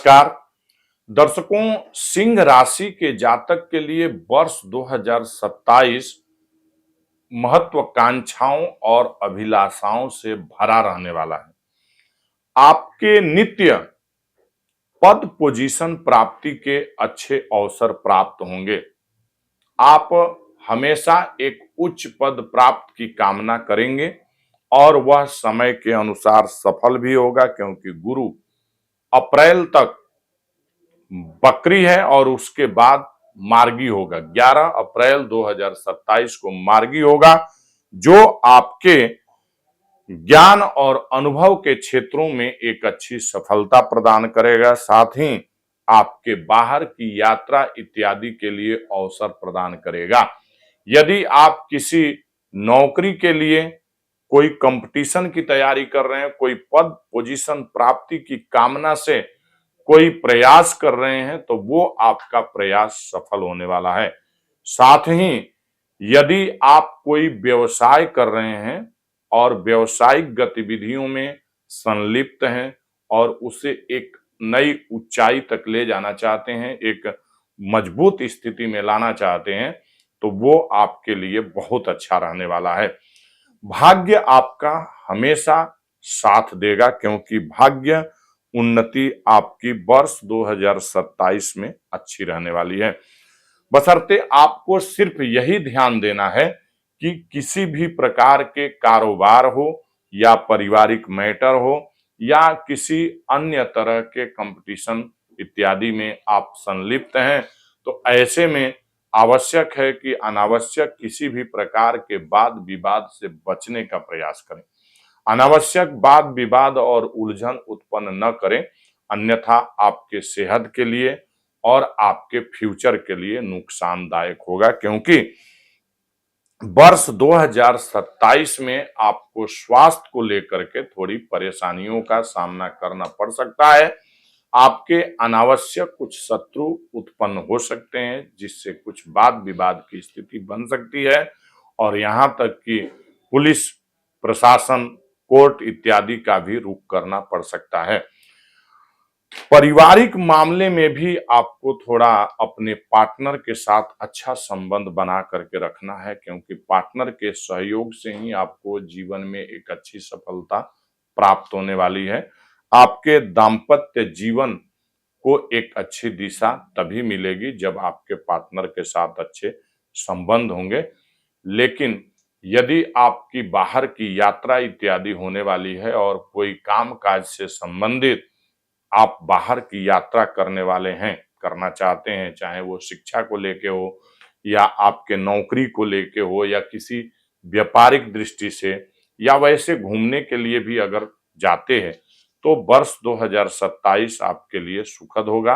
नमस्कार दर्शकों, सिंह राशि के जातक के लिए वर्ष 2027 महत्वाकांक्षाओं और अभिलाषाओं से भरा रहने वाला है। आपके नित्य पद पोजीशन प्राप्ति के अच्छे अवसर प्राप्त होंगे। आप हमेशा एक उच्च पद प्राप्त की कामना करेंगे और वह समय के अनुसार सफल भी होगा, क्योंकि गुरु अप्रैल तक बकरी है और उसके बाद मार्गी होगा। 11 अप्रैल 2027 को मार्गी होगा, जो आपके ज्ञान और अनुभव के क्षेत्रों में एक अच्छी सफलता प्रदान करेगा। साथ ही आपके बाहर की यात्रा इत्यादि के लिए अवसर प्रदान करेगा। यदि आप किसी नौकरी के लिए कोई कंपटीशन की तैयारी कर रहे हैं, कोई पद पोजीशन प्राप्ति की कामना से कोई प्रयास कर रहे हैं, तो वो आपका प्रयास सफल होने वाला है। साथ ही यदि आप कोई व्यवसाय कर रहे हैं और व्यावसायिक गतिविधियों में संलिप्त हैं और उसे एक नई ऊंचाई तक ले जाना चाहते हैं, एक मजबूत स्थिति में लाना चाहते हैं, तो वो आपके लिए बहुत अच्छा रहने वाला है। भाग्य आपका हमेशा साथ देगा, क्योंकि भाग्य उन्नति आपकी वर्ष 2027 में अच्छी रहने वाली है। बशर्ते आपको सिर्फ यही ध्यान देना है कि किसी भी प्रकार के कारोबार हो या पारिवारिक मैटर हो या किसी अन्य तरह के कंपटीशन इत्यादि में आप संलिप्त हैं, तो ऐसे में आवश्यक है कि अनावश्यक किसी भी प्रकार के वाद विवाद से बचने का प्रयास करें। अनावश्यक वाद विवाद और उलझन उत्पन्न न करें, अन्यथा आपके सेहत के लिए और आपके फ्यूचर के लिए नुकसानदायक होगा, क्योंकि वर्ष 2027 में आपको स्वास्थ्य को लेकर के थोड़ी परेशानियों का सामना करना पड़ सकता है। आपके अनावश्यक कुछ शत्रु उत्पन्न हो सकते हैं, जिससे कुछ वाद विवाद की स्थिति बन सकती है और यहाँ तक कि पुलिस प्रशासन, कोर्ट इत्यादि का भी रुख करना पड़ सकता है। पारिवारिक मामले में भी आपको थोड़ा अपने पार्टनर के साथ अच्छा संबंध बना करके रखना है, क्योंकि पार्टनर के सहयोग से ही आपको जीवन में एक अच्छी सफलता प्राप्त होने वाली है। आपके दाम्पत्य जीवन को एक अच्छी दिशा तभी मिलेगी जब आपके पार्टनर के साथ अच्छे संबंध होंगे। लेकिन यदि आपकी बाहर की यात्रा इत्यादि होने वाली है और कोई काम काज से संबंधित आप बाहर की यात्रा करने वाले हैं, करना चाहते हैं, चाहे वो शिक्षा को लेके हो या आपके नौकरी को लेके हो या किसी व्यापारिक दृष्टि से या वैसे घूमने के लिए भी अगर जाते हैं, तो वर्ष 2027 आपके लिए सुखद होगा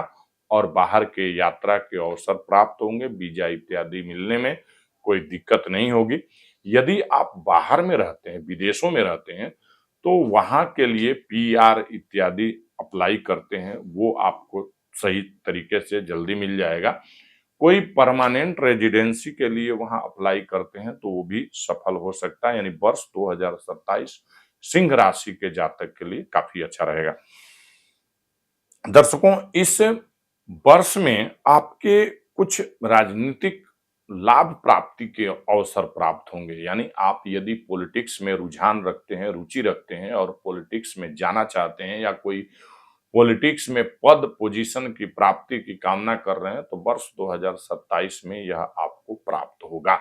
और बाहर के यात्रा के अवसर प्राप्त होंगे। वीजा इत्यादि मिलने में कोई दिक्कत नहीं होगी। यदि आप बाहर में रहते हैं, विदेशों में रहते हैं, तो वहां के लिए पीआर इत्यादि अप्लाई करते हैं, वो आपको सही तरीके से जल्दी मिल जाएगा। कोई परमानेंट रेजिडेंसी के लिए वहां अप्लाई करते हैं तो वो भी सफल हो सकता है। यानी वर्ष 2027 सिंह राशि के जातक के लिए काफी अच्छा रहेगा। दर्शकों, इस वर्ष में आपके कुछ राजनीतिक लाभ प्राप्ति के अवसर प्राप्त होंगे। यानी आप यदि पॉलिटिक्स में रुझान रखते हैं, रुचि रखते हैं और पॉलिटिक्स में जाना चाहते हैं या कोई पॉलिटिक्स में पद पोजीशन की प्राप्ति की कामना कर रहे हैं, तो वर्ष 2027 में यह आपको प्राप्त होगा।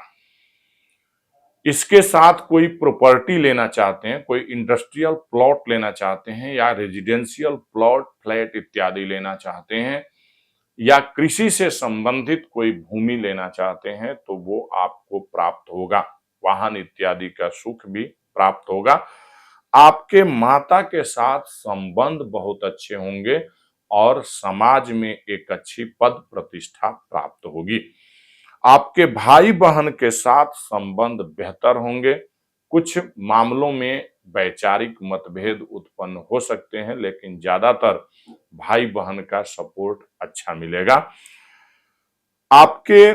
इसके साथ कोई प्रॉपर्टी लेना चाहते हैं, कोई इंडस्ट्रियल प्लॉट लेना चाहते हैं या रेजिडेंशियल प्लॉट, फ्लैट इत्यादि लेना चाहते हैं या कृषि से संबंधित कोई भूमि लेना चाहते हैं, तो वो आपको प्राप्त होगा। वाहन इत्यादि का सुख भी प्राप्त होगा। आपके माता के साथ संबंध बहुत अच्छे होंगे और समाज में एक अच्छी पद प्रतिष्ठा प्राप्त होगी। आपके भाई बहन के साथ संबंध बेहतर होंगे। कुछ मामलों में वैचारिक मतभेद उत्पन्न हो सकते हैं, लेकिन ज्यादातर भाई बहन का सपोर्ट अच्छा मिलेगा। आपके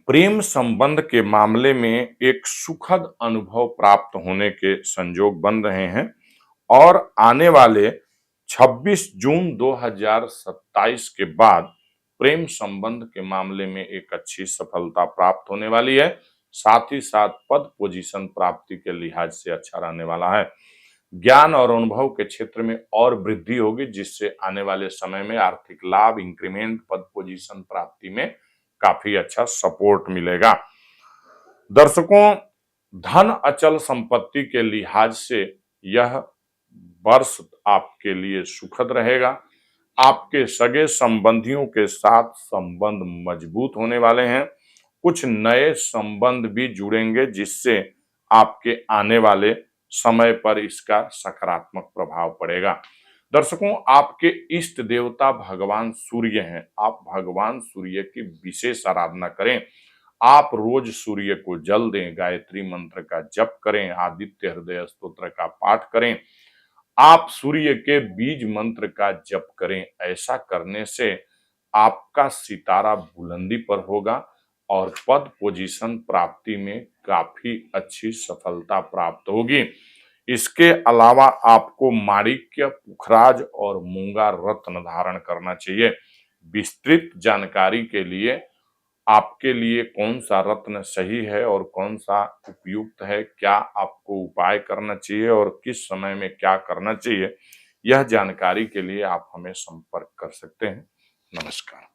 प्रेम संबंध के मामले में एक सुखद अनुभव प्राप्त होने के संयोग बन रहे हैं और आने वाले 26 जून 2027 के बाद प्रेम संबंध के मामले में एक अच्छी सफलता प्राप्त होने वाली है। साथ ही साथ पद पोजीशन प्राप्ति के लिहाज से अच्छा रहने वाला है। ज्ञान और अनुभव के क्षेत्र में और वृद्धि होगी, जिससे आने वाले समय में आर्थिक लाभ, इंक्रीमेंट, पद पोजीशन प्राप्ति में काफी अच्छा सपोर्ट मिलेगा। दर्शकों, धन अचल संपत्ति के लिहाज से यह वर्ष आपके लिए सुखद रहेगा। आपके सगे संबंधियों के साथ संबंध मजबूत होने वाले हैं। कुछ नए संबंध भी जुड़ेंगे, जिससे आपके आने वाले समय पर इसका सकारात्मक प्रभाव पड़ेगा। दर्शकों, आपके इष्ट देवता भगवान सूर्य हैं। आप भगवान सूर्य की विशेष आराधना करें। आप रोज सूर्य को जल दें, गायत्री मंत्र का जप करें, आदित्य हृदय स्तोत्र का पाठ करें। आप सूर्य के बीज मंत्र का जप करें। ऐसा करने से आपका सितारा बुलंदी पर होगा और पद पोजीशन प्राप्ति में काफी अच्छी सफलता प्राप्त होगी। इसके अलावा आपको माणिक्य, पुखराज और मूंगा रत्न धारण करना चाहिए। विस्तृत जानकारी के लिए आपके लिए कौन सा रत्न सही है और कौन सा उपयुक्त है, क्या आपको उपाय करना चाहिए और किस समय में क्या करना चाहिए, यह जानकारी के लिए आप हमें संपर्क कर सकते हैं। नमस्कार।